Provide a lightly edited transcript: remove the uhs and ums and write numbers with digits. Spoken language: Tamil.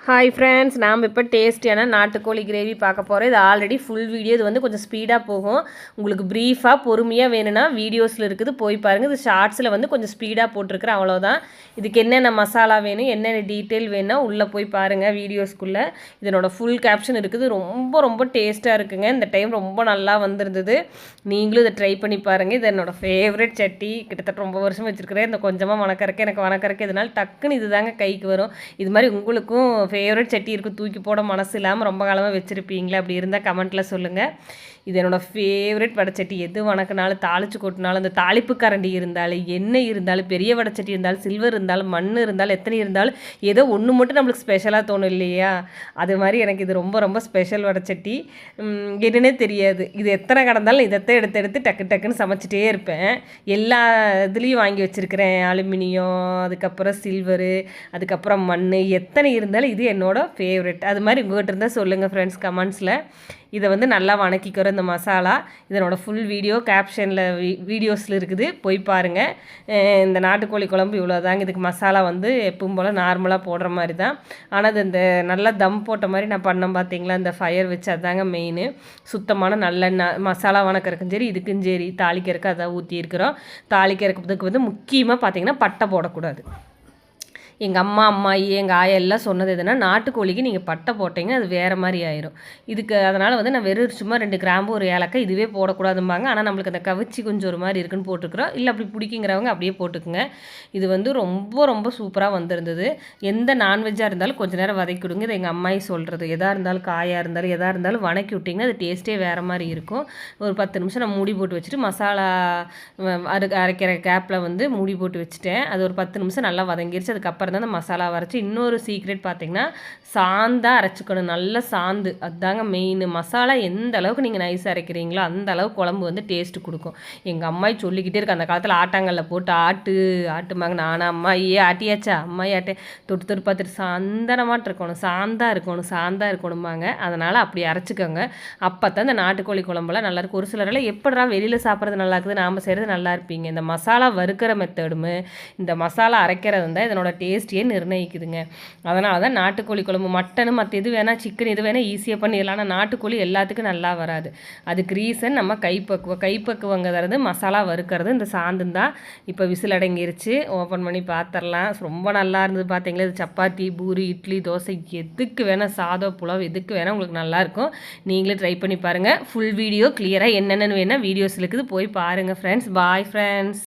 ஹாய் ஃப்ரெண்ட்ஸ், நாம் இப்போ டேஸ்டியான நாட்டுக்கோழி கிரேவி பார்க்க போகிறோம். இது ஆல்ரெடி ஃபுல் வீடியோ. இது வந்து கொஞ்சம் ஸ்பீடாக போகும். உங்களுக்கு ப்ரீஃபாக பொறுமையாக வேணும்னா வீடியோஸில் இருக்குது, போய் பாருங்கள். இது ஷார்ட்ஸில் வந்து கொஞ்சம் ஸ்பீடாக போட்டிருக்கிறேன், அவ்வளோதான். இதுக்கு என்னென்ன மசாலா வேணும், என்னென்ன டீட்டெயில் வேணும்னா உள்ளே போய் பாருங்கள் வீடியோஸ்குள்ளே. இதனோட ஃபுல் கேப்ஷன் இருக்குது. ரொம்ப ரொம்ப டேஸ்ட்டாக இருக்குங்க. இந்த டைம் ரொம்ப நல்லா வந்திருந்தது. நீங்களும் இதை ட்ரை பண்ணி பாருங்கள். இது என்னோடய ஃபேவரட் சட்டி. கிட்டத்தட்ட ரொம்ப வருஷம் வச்சுருக்கிறேன். இந்த கொஞ்சமாக வணக்கறக்கு எனக்கு வணக்கறக்கு இதனால் டக்குன்னு இது தாங்க கைக்கு வரும். இது மாதிரி உங்களுக்கும் ஃபேவரட் சட்டி இருக்குது, தூக்கி போட மனசு இல்லாமல் ரொம்ப காலமாக வச்சுருப்பீங்களா? அப்படி இருந்தால் கமெண்ட்டில் சொல்லுங்கள். இது என்னோடய ஃபேவரட் வடைச்சட்டி. எது வணக்கினாலும் தாளித்து கொட்டினாலும், அந்த தாளிப்பு கரண்டி இருந்தாலும், எண்ணெய் இருந்தாலும், பெரிய வடைச்சட்டி இருந்தாலும், சில்வர் இருந்தாலும், மண் இருந்தாலும், எத்தனை இருந்தாலும் ஏதோ ஒன்று மட்டும் நம்மளுக்கு ஸ்பெஷலாக தோணும் இல்லையா? அது மாதிரி எனக்கு இது ரொம்ப ரொம்ப ஸ்பெஷல் வடைச்சட்டி. என்னன்னே தெரியாது. இது எத்தனை கடந்தாலும் இதத்தை எடுத்து எடுத்து டக்கு டக்குன்னு சமைச்சிட்டே இருப்பேன். எல்லா இதுலேயும் வாங்கி வச்சுருக்கிறேன். அலுமினியம், அதுக்கப்புறம் சில்வரு, அதுக்கப்புறம் மண், எத்தனை இருந்தாலும் இது என்னோடய ஃபேவரெட். அது மாதிரி உங்கள்கிட்ட இருந்தால் சொல்லுங்கள் ஃப்ரெண்ட்ஸ் கமெண்ட்ஸில். இதை வந்து நல்லா வணக்கிக்கிறோம் இந்த மசாலா. இதனோட ஃபுல் வீடியோ கேப்ஷனில் வீடியோஸில் இருக்குது, போய் பாருங்கள். இந்த நாட்டுக்கோழி குழம்பு இவ்வளோ தாங்க. இதுக்கு மசாலா வந்து எப்பவும் போல் நார்மலாக போடுற மாதிரி தான். ஆனால் அது இந்த நல்லா தம் போட்ட மாதிரி நான் பண்ணேன் பார்த்தீங்களா, இந்த ஃபயர் வச்சு. அதாங்க மெயின். சுத்தமான நல்லெண்ணெய் மசாலா வணக்கிறதுக்கும் சரி, இதுக்கும் சரி, தாளிக்கிறதுக்கு அதான் ஊற்றியிருக்கிறோம். தாளிக்கிறதுக்கு வந்து முக்கியமாக பார்த்தீங்கன்னா பட்டை போடக்கூடாது. எங்கள் அம்மாயி எங்கள் ஆயா எல்லாம் சொன்னது எதுனா, நாட்டுக்கோழிக்கு நீங்கள் பட்டை போட்டிங்கன்னா அது வேறு மாதிரி ஆயிரும். இதுக்கு அதனால் வந்து நான் வெறும் சும்மா 2 கிராம்பு, ஒரு ஏலக்காய் இதுவே போடக்கூடாதும்பாங்க. ஆனால் நம்மளுக்கு அந்த கவிச்சி கொஞ்சம் ஒரு மாதிரி இருக்குன்னு போட்டுக்கிறோம். இல்லை அப்படி பிடிக்குங்கிறவங்க அப்படியே போட்டுக்குங்க. இது வந்து ரொம்ப ரொம்ப சூப்பராக வந்திருந்தது. எந்த நான்வெஜ்ஜாக இருந்தாலும் கொஞ்சம் நேரம் வதக்கிவிடுங்க. இது எங்கள் அம்மாயி சொல்கிறது. எதாக இருந்தாலும், காயாக இருந்தாலும், எதாக இருந்தாலும் வணக்கி விட்டிங்கன்னா அது டேஸ்ட்டே வேறு மாதிரி இருக்கும். ஒரு 10 நிமிஷம் நான் மூடி போட்டு வச்சுட்டு மசாலா அரைக்கிற கேப்பில் வந்து மூடி போட்டு வச்சுட்டேன். அது ஒரு 10 நிமிஷம் நல்லா வதங்கிருச்சு. அதுக்கப்புறம் தான் அந்த மசாலா அரைச்சி. இன்னொரு சீக்ரெட் பார்த்திங்கன்னா, சாந்தாக அரைச்சிக்கணும். நல்ல சாந்து, அதுதாங்க மெயின். மசாலா எந்த அளவுக்கு நீங்கள் நைஸாக அரைக்கிறீங்களோ அந்த அளவுக்கு குழம்பு வந்து டேஸ்ட்டு கொடுக்கும். எங்கள் அம்மாயி சொல்லிக்கிட்டே இருக்கு, அந்த காலத்தில் ஆட்டாங்கல்ல போட்டு ஆட்டுமாங்க. நானும் அம்மாயே ஆட்டியாச்சா, அம்மாயி ஆட்டே தொட்டு தொட்டு பார்த்துட்டு சாந்தனமாட்டு இருக்கணும், சாந்தாக இருக்கணுமாங்க. அதனால் அப்படி அரைச்சிக்கோங்க. அப்போ தான் இந்த நாட்டுக்கோழி குழம்புலாம் நல்லாயிருக்கும். ஒரு சிலரெல்லாம் எப்படா வெளியில் சாப்பிட்றது நல்லா இருக்குது, நாம் செய்கிறது நல்லா இருப்பீங்க. இந்த மசாலா வறுக்கிற மெத்தடும் இந்த மசாலா அரைக்கிறது தான் இதனோட டேஸ்டியே நிர்ணயிக்குதுங்க. அதனால தான் நாட்டுக்கோழி குழம்பு. மட்டனு மற்ற இது வேணால், சிக்கன் இது வேணால் ஈஸியாக பண்ணிடலாம். ஆனால் நாட்டுக்கோழி எல்லாத்துக்கும் நல்லா வராது. அதுக்கு ரீசன் நம்ம கைப்பக்குவங்கிறது மசாலா வறுக்கிறது. இந்த சாந்தும் தான். இப்போ விசில் அடங்கிருச்சு. ஓப்பன் பண்ணி பார்த்துடலாம். ரொம்ப நல்லா இருந்தது பார்த்தீங்களா. இது சப்பாத்தி, பூரி, இட்லி, தோசை எதுக்கு வேணால், சாதம், புலாவ் எதுக்கு வேணால் உங்களுக்கு நல்லாயிருக்கும். நீங்களே ட்ரை பண்ணி பாருங்கள். ஃபுல் வீடியோ கிளியராக என்னென்னு வேணால் வீடியோஸ் இருக்குது, போய் பாருங்கள் ஃப்ரெண்ட்ஸ். Bye friends.